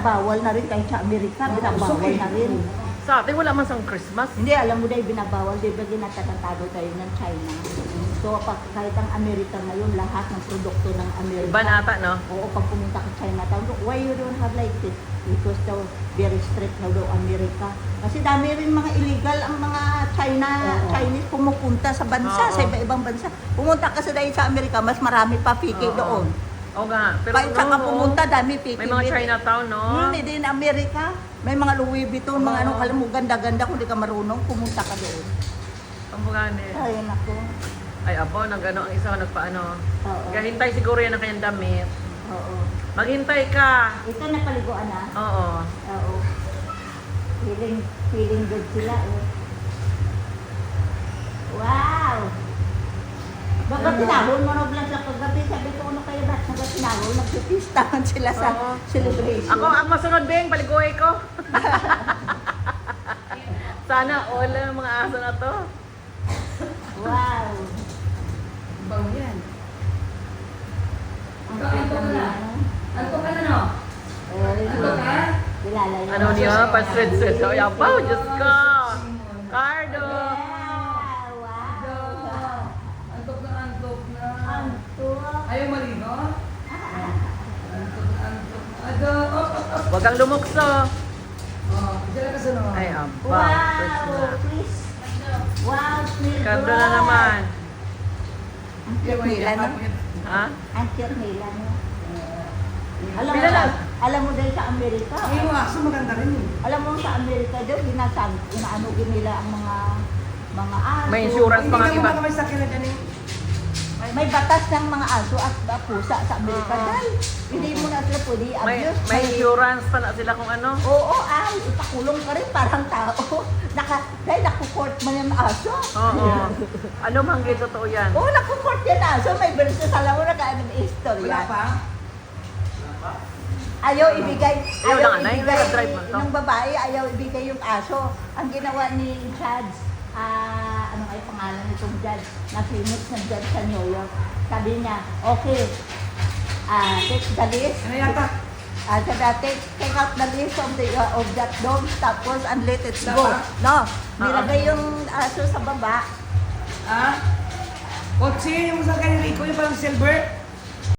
Bawal na rin kahit sa Amerika, binabawal na rin. Sa atin, wala man sa Christmas. Hindi, alam mo dahil binabawal, di ba ginatatatado tayo ng China. So, kahit ang Amerika ngayon, lahat ng produkto ng Amerika. Iba na ata, no? Oo, pag pumunta ka Chinatown, why you don't have like this? Because daw, very strict na daw Amerika. Kasi dami rin mga illegal ang mga Chinese pumupunta sa bansa, sa iba-ibang bansa. Pumunta kasi dahil sa Amerika, mas marami pa PK doon. Oo nga. Pero Kahit saan ka pumunta, dami PK. may mga Chinatown, no? Hindi din Amerika. May mga Louis Vuitton, mga ano, alam mo, ganda-ganda kung di ka marunong, pumunta ka doon. Ang bugani. Ay, naku. Ay, apo, nag-ano ang isa, nagpaano. Oo. Gahintay siguro yan ang kanyang damit. Oo. Maghintay ka. Ito napaliguan na. Oo. Oo. Feeling good sila. Eh. Wow! Baga tinahol mo na sa paggabi. Sabi ko, ano kayo ba't nagatinahol? Nagpipistahan sila sa Oo. celebration. Ako, ang masunod din, paliguay ko. Sana all ang mga aso na to. Wow! Bang yan. Ang ganda niya. Antok ka na, no? Antok ka? Kilala niyo. Ano niya? Pasred-sred. So, yan pa, Diyos ko. Cardo. Yeah, wow! Antok na, antok na. Antok. Ayaw malino? Antok na, antok na. Ado. Huwag kang lumukso. Oh, dyan ka sa naman. Ay, aba. Wow! Please. Wow, please. Cardo na naman. Ang cute nila, no? Ha? Ang cute nila, no? Alam Pila mo, lang? alam mo dahil sa Amerika, Ay, yung aso maganda rin yun. alam mo sa Amerika daw, inaano nila ang mga aso. May insurance pa nga Hindi ka iba. mo may sakyan na dyan eh. May batas ng mga aso at pusa sa Amerika. Oo. Dahil hindi mo na sila pwede abuse. May insurance pa na sila kung ano. Oo, ay, ipakulong ka rin parang tao. Dahil nakukort man yung aso. Oo. Ano mang totoo yan? Oo, nakukort yan aso. May versus, alam mo na kaano ng istorya. Wala pa? Ayaw ibigay, Ayaw ayaw na nga, ibigay nag-drive mo to. ng babae, ayaw ibigay yung aso. Ang ginawa ni Judge, ano ay pangalan nitong judge, na famous na judge sa New York. Sabi niya, okay, take the list. Ano yata? Take out the list of that dog, tapos and let it Wala go. pa? No, nilagay yung aso sa baba. Ha? Kotse, yung sa kanya Rico, yung parang silver.